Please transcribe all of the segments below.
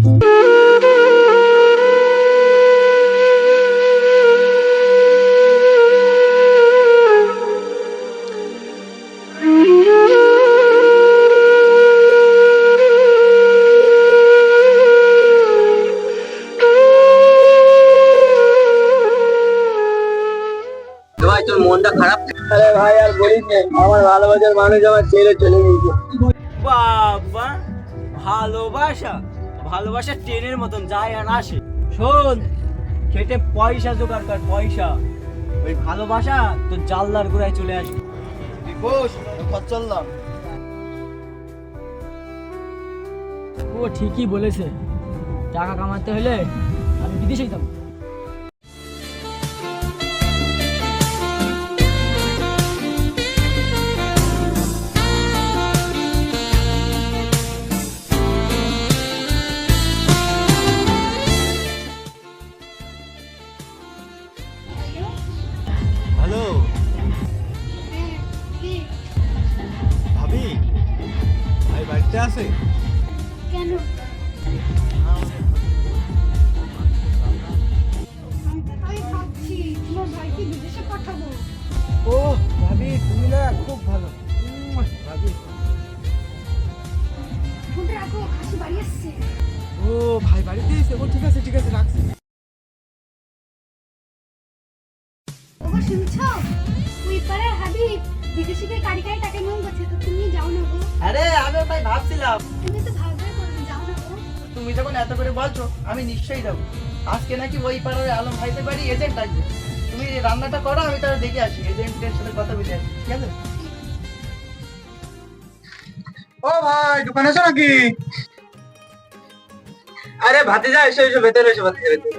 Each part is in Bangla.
ভাই তোর মনটা খারাপ? আরে ভাই আর বলিস না, আমার ভালোবাসার মানুষ আমার ছেড়ে চলে গেছে। বাবা, ভালোবাসা ভালোবাসা ট্রেনের মতন যায় আর আসে। শোন, খেটে পয়সা জোগাড় কর, পয়সা। ওই ভালোবাসা তো জানলার গোড়ায় চলে আসবে। চললাম। ও ঠিকই বলেছে, টাকা কামাতে হলে আমি বিদেশেই যাবো। হ্যালো ভাবি, ভাই বাড়িতে আছে? কেন? আমি ভাবছি তোমার ভাইকে বিদেশে পাঠাবো। ও ভাবি, তুমি না খুব ভালো ভাবি। ফোনটা রাখো, খাসি বাড়ি আসছে। ও ভাই বাড়িতে এসে? ও ঠিক আছে ঠিক আছে, রাখছি। ওগো শুনছো? ওই পাড়ার হাবিব বিদেশে গিয়ে গাড়ি গাড়ি টাকা নিয়ে গেছে, তো তুমি যাও না গো। আরে আমিও তাই ভাবছিলাম। তুমি তো ভালো করে করবে, যাও না গো। তুমি যখন এত করে বলছো আমি নিশ্চয়ই যাবো। আজকে নাকি ওই পাড়ার আলম ভাইদের বাড়ি এজেন্ট আসবে। তুমি রান্নাটা করো, আমি তাহলে দেখে আসি, এজেন্টের সাথে কথা বলে আসি, ঠিক আছে? ও ভাই, দোকানে আছো নাকি? আরে ভাতিজা, এসো এসো, ভেতরে এসো, ভেতরে এসো।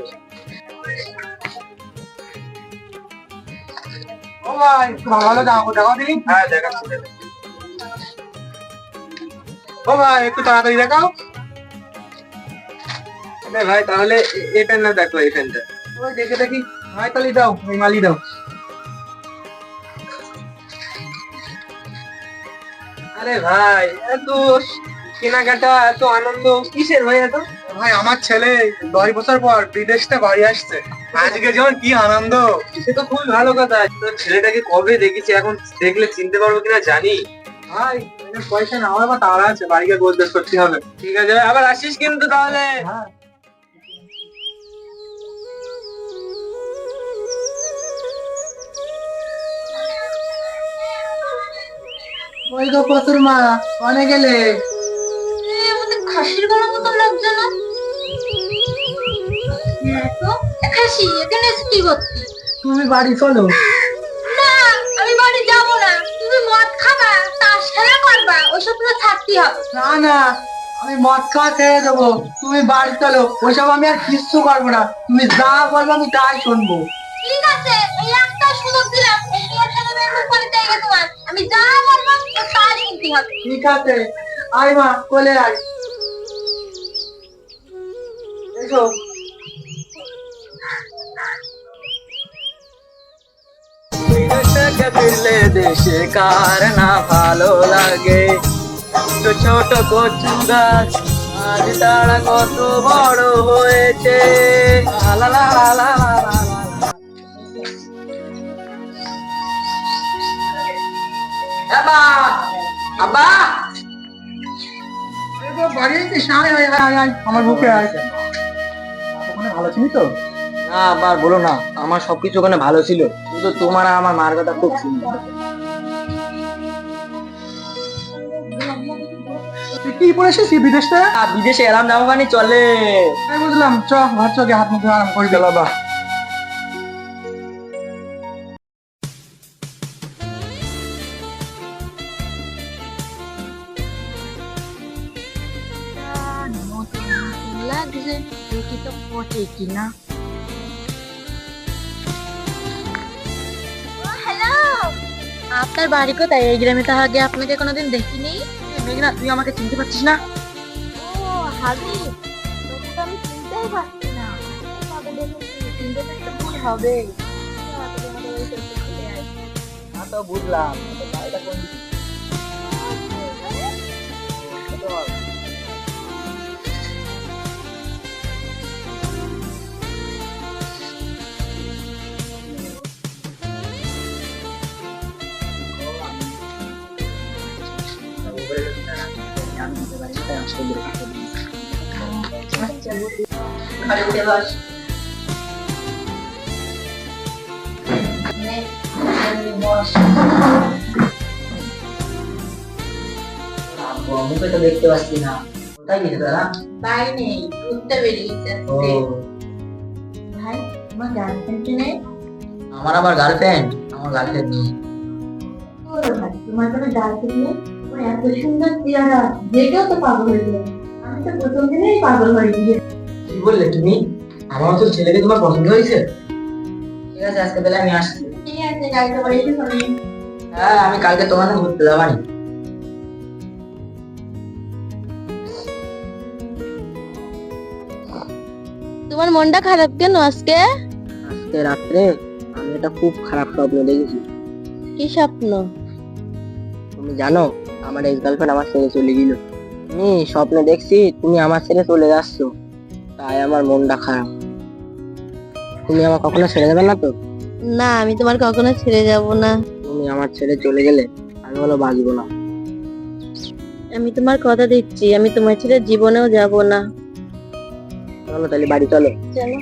ও ভাই, ভালো ভালো জামা কাপড় দেখাও দিন। হ্যাঁ দেখাচ্ছি, দেখাচ্ছি। ও ভাই, একটু তাড়াতাড়ি দেখাও। আরে ভাই তাহলে এই প্যান্টটা দেখো, এই প্যান্টটা। ওই দেখে দেখি। ভাই তালি দাও, ওই মালি দাও। আরে ভাই, এত কেনাকাটা, এত আনন্দ কিসের ভাই এত? ভাই আমার ছেলে 10 বছর পর বিদেশটা বাড়ি আসছে, আজকে যেমন কি আনন্দ। সে তো খুবই ভালো কথা। তোর ছেলেটাকে কবে দেখেছি, এখন দেখলে চিনতে পারবো কিনা জানি। ভাই পয়সা না, আমার আবার তাড়া আছে, বাড়ি গিয়ে গোছ করতে হবে। ঠিক আছে ভাই, আবার আসিস কিন্তু তাহলে। হ্যাঁ। ওই গো পতুর মা, অনেক গেলে। আমাদের খাসির গলা মতো লাগছে না? তো খাসি এখানে এসে কি করছিস? তুমি বাড়ি চলো। না, আমি বাড়ি যাব না। তুমি মদ খাবা, তাস খেলা করবা, ওসব তো থাকতেই হবে। না না, আমি মদ খাওয়া ছেড়ে দেবো, তুমি বাড়ি চলো। ওইসব আমি আর কিচ্ছু করবো না, তুমি যা বলবো আমি তাই শুনবো। ঠিক আছে, এই একটা সুযোগ দিলাম, এই তোমার সাথে বের করে দিয়ে তোমার আমি যা বলবো তাই শুনতে হবে। ঠিক আছে, আয় মা, কোলে আয়। এসো। বিদেশ থেকে ফিরলে দেশে কার না ভালো লাগে। ছোট ছোট কচু গাছ আজ তারা কত বড় হয়েছে। লা লা লা লা লা লা লা। আব্বা, আব্বা, বাড়ি আছিস? আয় আয় আয় আয়, আমার বুকে আয়। ওখানে ভালো ছিলি তো? না আবার বলো না, আমার সবকিছু ওখানে ভালো ছিল, কিন্তু তোমার আর আমার মার কথা খুব সুন্দর। তুই কি পরে এসেছিস বিদেশে? বিদেশে এলাম যাবো মানে চলে। আমি বুঝলাম, চ ঘর চকে হাত মুখে আরাম করে দিল। বাবা, লাগছে, দেখি তো পটে কিনা। হ্যালো, আপনার বাড়ি কোথায়? এই গ্রামে তো আগে আপনাকে কোনোদিন দেখিনি। মেঘনা, তুই আমাকে চিনতে পারছিস না? ও হাবিব, তোকে তো আমি চিনতেই পারছি না। কবে দেখেছি, চিনতে তো একটু ভুল হবে। না তো বুঝলাম, তো বাড়িটা কোন দিকে? ছেলে গাড়িতে বস মুখে তো দেখতে পাচ্ছি না, কোথায় গেছে তারা? ভাই নেই, ঘুরতে বেরিয়েছে ও, ভাই তোমার গার্লফ্রেন্ড নেই? আমার আবার গার্লফ্রেন্ড? আমার গার্লফ্রেন্ড নেই। ও ভাই, তোমার কোনো গার্লফ্রেন্ড নেই? তোমার এত সুন্দর চেহারা, যে কেউ তো পাগল হয়ে যাবে। আমি তো প্রথম দিনেই পাগল হয়ে গিয়ে। কি বললে তুমি? আমার মতো ছেলেকে তোমার পছন্দ হয়েছে? ঠিক আছে, আজকে বেলা আমি আসছি। ঠিক আছে, গাড়িতে করে এসে ফোনে। হ্যাঁ, আমি কালকে তোমার সাথে ঘুরতে যাবানি। তোমার মনটা খারাপ কেন আজকে? আজকে রাত্রে আমি একটা খুব খারাপ স্বপ্ন দেখেছি। কি স্বপ্ন? তুমি জানো, আমার এক্স গার্লফ্রেন্ড আমার ছেড়ে চলে গেল। আমি স্বপ্নে দেখছি তুমি আমার ছেড়ে চলে যাচ্ছ, তাই আমার মনটা খারাপ। তুমি আমার কখনো ছেড়ে যাবে না তো? না, আমি তোমার কখনো ছেড়ে যাব না। তুমি আমার ছেড়ে চলে গেলে আমি বলো বাঁচবো না। আমি তোমার কথা দিচ্ছি, আমি তোমার ছেড়ে জীবনেও যাব না। চলো তাহলে বাড়ি চলো। চলো।